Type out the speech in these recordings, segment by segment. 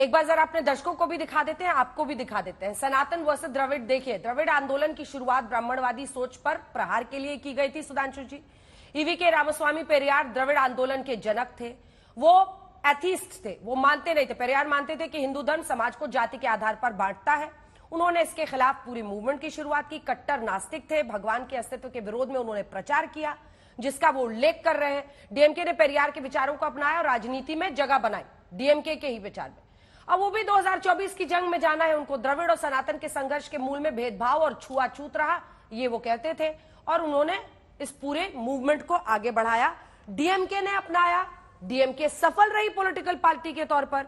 एक बार जरा अपने दर्शकों को भी दिखा देते हैं, आपको भी दिखा देते हैं। सनातन वर्सेस द्रविड़। देखिए, द्रविड़ आंदोलन की शुरुआत ब्राह्मणवादी सोच पर प्रहार के लिए की गई थी। सुधांशु जी, ईवी के रामास्वामी पेरियार द्रविड़ आंदोलन के जनक थे। वो एथीस्ट थे, वो मानते नहीं थे। पेरियार मानते थे कि हिंदू धर्म समाज को जाति के आधार पर बांटता है। उन्होंने इसके खिलाफ पूरी मूवमेंट की शुरुआत की। कट्टर नास्तिक थे, भगवान के अस्तित्व के विरोध में उन्होंने प्रचार किया, जिसका वो उल्लेख कर रहे हैं। डीएमके ने पेरियार के विचारों को अपनाया और राजनीति में जगह बनाई, डीएमके के ही विचार में। अब वो भी 2024 की जंग में जाना है उनको। द्रविड़ और सनातन के संघर्ष के मूल में भेदभाव और छुआछूत रहा, ये वो कहते थे, और उन्होंने इस पूरे मूवमेंट को आगे बढ़ाया। डीएमके ने अपनाया, डीएमके सफल रही पॉलिटिकल पार्टी के तौर पर।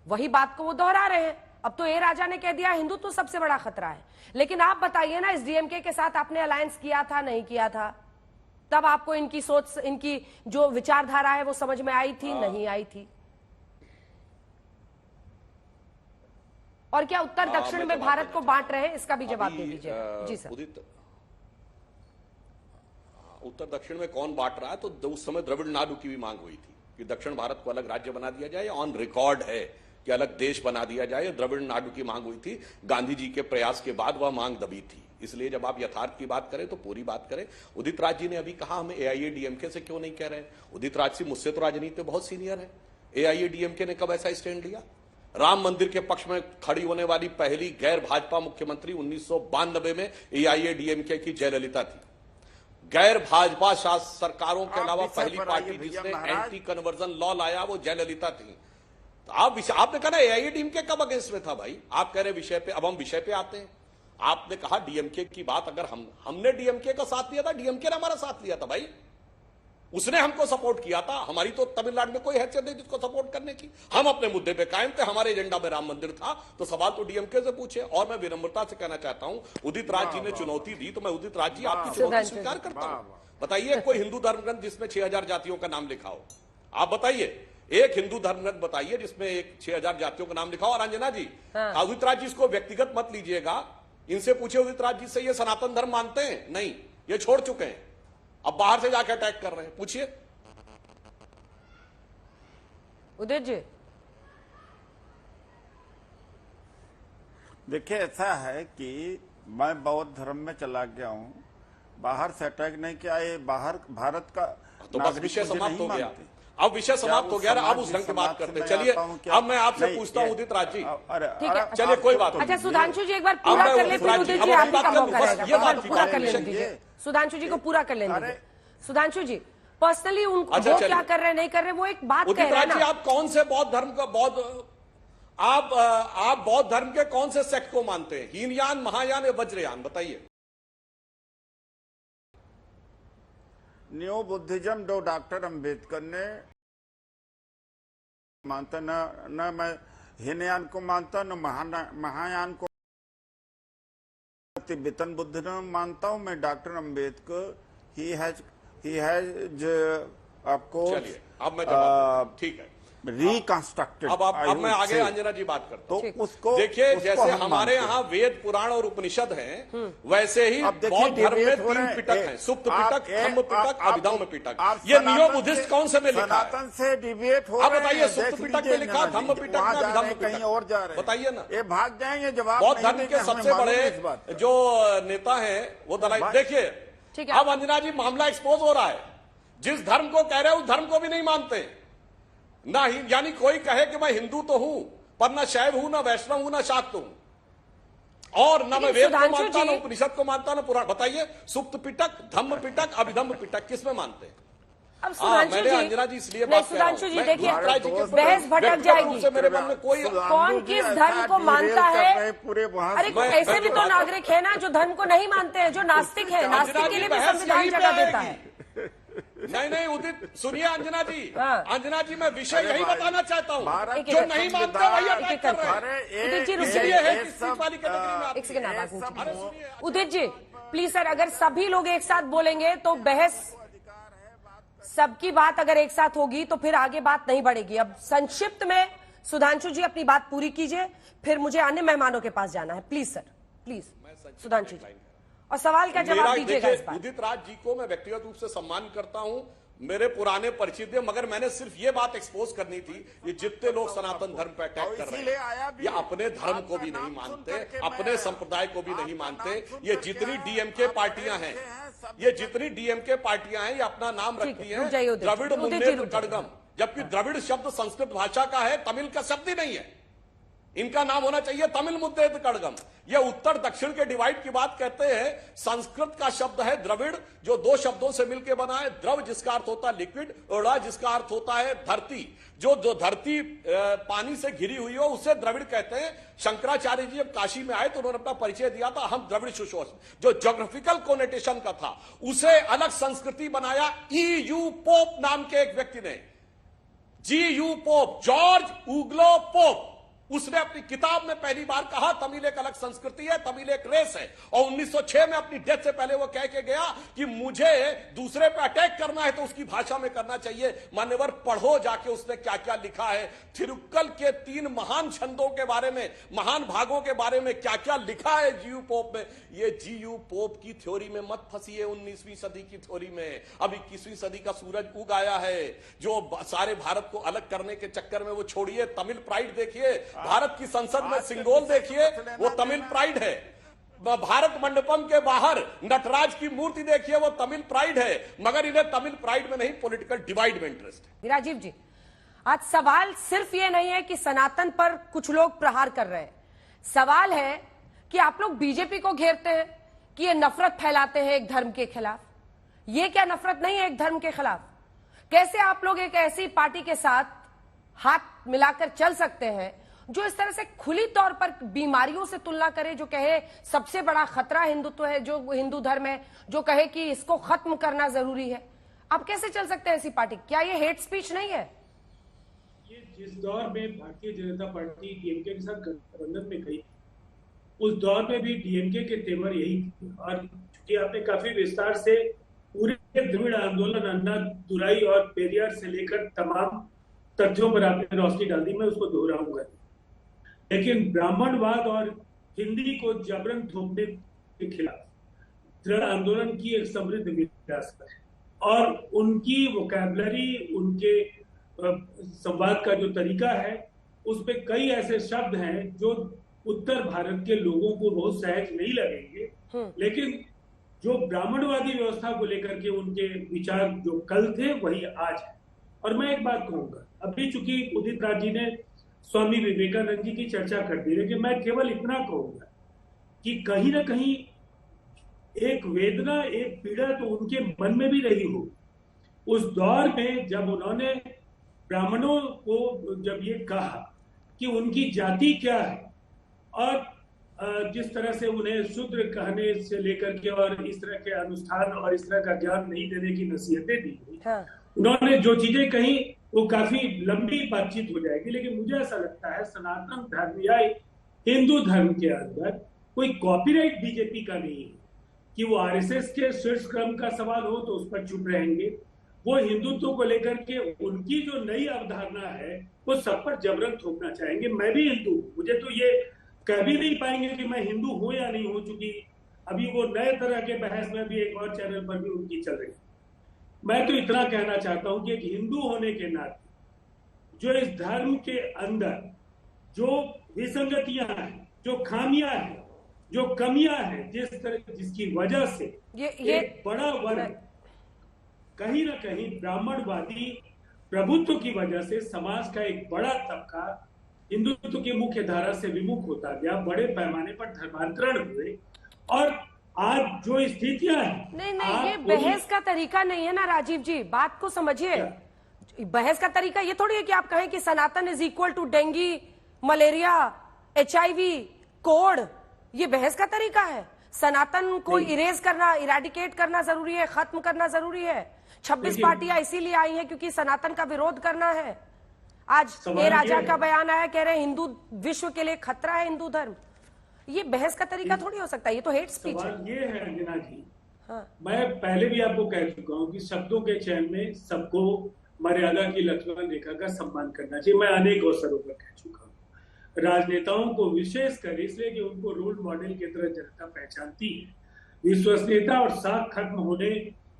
वही बात को वो दोहरा रहे हैं। अब तो ए राजा ने कह दिया हिंदू तो सबसे बड़ा खतरा है। लेकिन आप बताइए ना, इस डीएमके के साथ आपने अलायंस किया था, नहीं किया था? तब आपको इनकी सोच, इनकी जो विचारधारा है वो समझ में आई थी, नहीं आई थी? और क्या उत्तर दक्षिण में भारत को बांट रहे हैं, इसका भी जवाब दे दीजिए। जी सर। उत्तर दक्षिण में कौन बांट रहा है? तो उस समय द्रविड़ नाडु की भी मांग हुई थी कि दक्षिण भारत को अलग राज्य बना दिया जाए। ऑन रिकॉर्ड है कि अलग देश बना दिया जाए। द्रविड़ नाडु की मांग हुई थी। गांधी जी के प्रयास के बाद वह मांग दबी थी। इसलिए जब आप यथार्थ की बात करें तो पूरी बात करें। उदित राज जी ने अभी कहा हमें एआईएडीएमके से क्यों नहीं कह रहे हैं। उदित राज जी मुझसे तो राजनीति में बहुत सीनियर है। एआईएडीएमके ने कब ऐसा स्टैंड लिया? राम मंदिर के पक्ष में खड़ी होने वाली पहली गैर भाजपा मुख्यमंत्री 1992 में एआईएडीएमके की जयललिता थी। गैर भाजपा शासन सरकारों के अलावा पहली पार्टी जिसने एंटी कन्वर्जन लॉ लाया वो जयललिता थी। तो आपने कहा ना एआईएडीएमके कब अगेंस्ट में था भाई? आप कह रहे विषय पे। अब हम विषय पे आते हैं। आपने कहा डीएमके की बात, अगर हमने डीएमके का साथ लिया था, डीएमके ने हमारा साथ लिया था भाई। उसने हमको सपोर्ट किया था। हमारी तो तमिलनाडु में कोई हैसियत नहीं जिसको सपोर्ट करने की। हम अपने मुद्दे पे कायम थे। हमारे एजेंडा में राम मंदिर था। तो सवाल तो डीएमके से पूछे। और मैं विनम्रता से कहना चाहता हूं, उदित राज जी ने चुनौती दी तो मैं उदित राज जी आपकी चुनौती स्वीकार करता हूं। बताइए कोई हिंदू धर्म ग्रंथ जिसमें 6000 जातियों का नाम लिखा हो। आप बताइए एक हिंदू धर्म ग्रंथ बताइए जिसमें 6000 जातियों का नाम लिखा हो। और अंजना जी, उदित राज जी इसको व्यक्तिगत मत लीजिएगा। इनसे पूछे उदित राज जी से, ये सनातन धर्म मानते हैं? नहीं, ये छोड़ चुके हैं। अब बाहर से जाकर अटैक कर रहे हैं। पूछिए उदित जी। देखिए, ऐसा है कि मैं बौद्ध धर्म में चला गया हूं, बाहर से अटैक नहीं किया। ये बाहर भारत का तो बस विषय समाप्त हो गया। अब विषय समाप्त हो गया। अब उस ढंग की बात करते हैं। चलिए अब मैं आपसे पूछता हूं उदित राज जी। ठीक है, चलिए कोई बात नहीं। अच्छा सुधांशु जी एक बार पूरा कर ले, फिर उदित जी आपका मौका रहेगा। पूरा कर लेने दीजिए सुधांशु जी को, पूरा कर लेने दीजिए। सुधांशु जी पर्सनली उनको वो क्या कर रहे हैं नहीं कर रहे, वो एक बात कह रहे हैं ना। आप कौन से बौद्ध धर्म का आप बौद्ध धर्म के कौन से सेक्ट को मानते हैं? हीनयान, महायान या वज्रयान? बताइए। न्यू बुद्धिज्म जो डॉक्टर अंबेडकर ने मानता, न मैं हीनयान को मानता, न महायान को। तिब्बतन बुद्धिज्म मानता हूं मैं। Doctor Ambedkar he has of course, अब मैं जवाब, ठीक है, रिकंस्ट्रक्टेड। अब मैं आगे अंजना जी बात करता हूं। उसको देखिए, जैसे हमारे यहाँ वेद, पुराण और उपनिषद हैं, वैसे ही बौद्ध धर्म में 3 पिटक हैं। सुप्त पिटक, धम्म पिटक, अभिधम्म पिटक। ये नियो बुद्धिस्ट कौन से में लिखा है? सनातन से डिबेट हो रहा है। बताइए, सुप्त पिटक में लिखा, धम्म पिटक में, अभिधम्म पिटक कहीं और जा रहे हैं। बताइए ना। ये भाग जाएंगे जवाब। बौद्ध धर्म के सबसे बड़े जो नेता है वो दलाई। देखिए अब अंजना जी मामला एक्सपोज हो रहा है। जिस धर्म को कह रहे हैं उस धर्म को भी नहीं मानते ना। यानी कोई कहे कि मैं हिंदू तो हूं पर ना शैव हूं, ना वैष्णव हूं, ना शाक्त हूं, और ना मैं वेद को मानता, ना उपनिषद को मानता, ना पुराण। बताइए सुप्त पिटक, धम्म पिटक, अभिधम्म पिटक किसमें मानते हैं? अब सुधांशु जी, अंजना जी इसलिए बात कर रहा हूं। सुधांशु जी देखिए, बहस भटक जाएगी। मेरे मन में कोई कौन किस धर्म को मानता है? अरे ऐसे भी तो नागरिक है ना जो धर्म को नहीं मानते हैं, जो नास्तिक है। नास्तिक के लिए भी संविधान जगह देता है। नहीं उदित सुनिए अंजना जी। अंजना जी मैं विषय यही बताना चाहता हूँ, जो नहीं मानते वही अटैक कर रहे हैं। उदित जी रुकिए, एक सेकंड आवाज नीचे। उदित जी प्लीज सर, अगर सभी लोग एक साथ बोलेंगे तो बहस, सबकी बात अगर एक साथ होगी तो फिर आगे बात नहीं बढ़ेगी। अब संक्षिप्त में सुधांशु जी अपनी बात पूरी कीजिए, फिर मुझे अन्य मेहमानों के पास जाना है। प्लीज सर, प्लीज सुधांशु जी, और सवाल का जवाब दीजिएगा इस बार। उदित राज जी को मैं व्यक्तिगत रूप से सम्मान करता हूं। मेरे पुराने परिचित है, मगर मैंने सिर्फ ये बात एक्सपोज करनी थी, ये जितने लोग सनातन धर्म पर अटैक कर रहे हैं ये अपने धर्म को भी नहीं मानते, अपने संप्रदाय को भी नहीं मानते। ये जितनी डीएमके पार्टियां हैं, ये अपना नाम रखती हैं द्रविड़ मुन्नेत्र कड़गम, जबकि द्रविड़ शब्द संस्कृत भाषा का है, तमिल का शब्द ही नहीं है। इनका नाम होना चाहिए तमिल मुद्देत कड़गम। ये उत्तर दक्षिण के डिवाइड की बात कहते हैं। संस्कृत का शब्द है द्रविड़, जो दो शब्दों से मिलकर बना है। द्रव जिसका अर्थ होता है लिक्विड, उड़ा जिसका अर्थ होता है धरती। जो धरती पानी से घिरी हुई हो उसे द्रविड़ कहते हैं। शंकराचार्य जी जब काशी में आए तो उन्होंने अपना परिचय दिया था, हम द्रविड़ सुशोष, जो ज्योग्राफिकल कोनेटेशन का था उसे अलग संस्कृति बनाया EU पोप नाम के एक व्यक्ति ने। GU पोप, जॉर्ज ऊग्लो पोप, उसने अपनी किताब में पहली बार कहा तमिल एक अलग संस्कृति है, तमिल एक रेस है। और 1906 में अपनी डेथ से पहले वो कह के गया कि मुझे दूसरे पे अटैक करना है तो उसकी भाषा में करना चाहिए। मान्यवर, पढ़ो जाके उसने क्या क्या लिखा है। थिरुक्कल के 3 महान छंदों के बारे में, महान भागों के बारे में क्या क्या लिखा है GU पोप में। ये GU पोप की थ्योरी में मत फंसिए, 19वीं सदी की थ्योरी में। अब 21वीं सदी का सूरज उग आया है, जो सारे भारत को अलग करने के चक्कर में वो छोड़िए। तमिल प्राइड देखिए, भारत की संसद में सिंगोल देखिए, वो तमिल प्राइड है। भारत मंडपम के बाहर नटराज की मूर्ति देखिए, वो तमिल प्राइड है। मगर इन्हें तमिल प्राइड में नहीं, पॉलिटिकल डिवाइड में इंटरेस्ट है। राजीव जी, आज सवाल सिर्फ ये नहीं है कि सनातन पर कुछ लोग प्रहार कर रहे हैं। सवाल है कि आप लोग बीजेपी को घेरते हैं कि ये नफरत फैलाते हैं एक धर्म के खिलाफ। ये क्या नफरत नहीं है एक धर्म के खिलाफ? कैसे आप लोग एक ऐसी पार्टी के साथ हाथ मिलाकर चल सकते हैं जो इस तरह से खुली तौर पर बीमारियों से तुलना करे, जो कहे सबसे बड़ा खतरा हिंदुत्व है, जो हिंदू धर्म है, जो कहे कि इसको खत्म करना जरूरी है? आप कैसे चल सकते हैं ऐसी पार्टी? क्या ये हेट स्पीच नहीं है? ये जिस दौर में भारतीय जनता पार्टी डीएमके के साथ गठबंधन में गई, उस दौर में भी डीएमके के तेवर यही थे। और चूंकि आपने काफी विस्तार से पूरे द्रविड़ आंदोलन, अन्ना दुराई और पेरियार से लेकर तमाम तथ्यों पर आपने रोशनी डाल दी, मैं उसको दोहराऊंगा। लेकिन ब्राह्मणवाद और हिंदी को जबरन थोपने के खिलाफ द्रविड़ आंदोलन की एक समृद्ध विरासत है और उनकी वोकैबुलरी, उनके संवाद का जो तरीका है, उसपे कई ऐसे शब्द हैं जो उत्तर भारत के लोगों को बहुत सहज नहीं लगेंगे, लेकिन जो ब्राह्मणवादी व्यवस्था को लेकर के उनके विचार जो कल थे वही आज है। और मैं एक बात कहूंगा, अभी चूंकि उदित राज जी ने स्वामी विवेकानंद जी की चर्चा कर दी, लेकिन मैं केवल इतना कहूंगा कि कहीं ना कहीं एक वेदना, एक पीड़ा तो उनके मन में भी रही हो उस दौर में, जब उन्होंने ब्राह्मणों को जब ये कहा कि उनकी जाति क्या है और जिस तरह से उन्हें शूद्र कहने से लेकर के और इस तरह के अनुष्ठान और इस तरह का ज्ञान नहीं देने की नसीहतें दी गई, उन्होंने जो चीजें कही वो काफी लंबी बातचीत हो जाएगी। लेकिन मुझे ऐसा लगता है सनातन धर्म या हिंदू धर्म के अंदर कोई कॉपीराइट बीजेपी का नहीं है कि वो आरएसएस के शीर्ष क्रम का सवाल हो तो उस पर चुप रहेंगे। वो हिंदुत्व को लेकर के उनकी जो नई अवधारणा है वो सब पर जबरन थोपना चाहेंगे। मैं भी हिंदू हूँ, मुझे तो ये कह भी नहीं पाएंगे कि मैं हिंदू हूं या नहीं हूं, चूंकि अभी वो नए तरह के बहस में भी एक और चैनल पर भी उनकी चल रही है। मैं तो इतना कहना चाहता हूं कि एक हिंदू होने के नाते जो इस धर्म के अंदर जो विसंगतियां हैं, जो खामियां हैं, जो कमियां हैं, जिसकी वजह से ये एक बड़ा वर्ग कहीं ना कहीं ब्राह्मणवादी प्रभुत्व की वजह से समाज का एक बड़ा तबका हिंदुत्व की मुख्य धारा से विमुख होता गया, बड़े पैमाने पर धर्मांतरण हुए और आज जो स्थितियां हैं। नहीं, ये बहस का तरीका नहीं है ना राजीव जी, बात को समझिए। बहस का तरीका ये थोड़ी है कि आप कहें कि Sanatan is equal to dengue, malaria, HIV, code. ये बहस का तरीका है। सनातन को इरेज करना, इरेडिकेट करना जरूरी है, खत्म करना जरूरी है। 26 पार्टियां इसीलिए आई हैं क्योंकि सनातन का विरोध करना है। आज ए राजा का बयान आया, कह रहे हैं हिंदू विश्व के लिए खतरा है हिंदू धर्म। ये बहस का तरीका थोड़ी हो सकता है, ये तो हेट स्पीच है। ये है अंजना जी, मैं पहले भी आपको कह चुका हूं कि शब्दों के चयन में सबको मर्यादा की लक्ष्मण रेखा का सम्मान करना चाहिए। मैं अनेक अवसरों पर कह चुका हूँ। राजनेताओं को विशेषकर इसलिए कि उनको रोल मॉडल की तरह जनता पहचानती है। विश्वसनीयता और साख खत्म होने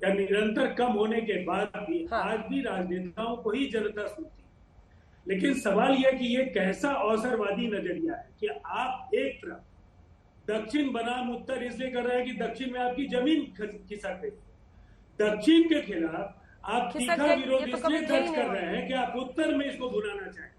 का निरंतर कम होने के बाद भी हाँ। आज भी राजनेताओं को ही जनता सुनती है। लेकिन सवाल यह कि ये कैसा अवसरवादी नजरिया है कि आप एक तरफ दक्षिण बनाम उत्तर इसलिए कर रहे हैं कि दक्षिण में आपकी जमीन खिसक गई, दक्षिण के खिलाफ आप खिसक तीखा गई, विरोध ये तो इसलिए कभी दर्ज नहीं कर हुआ। रहे हैं कि आप उत्तर में इसको भुनाना चाहें।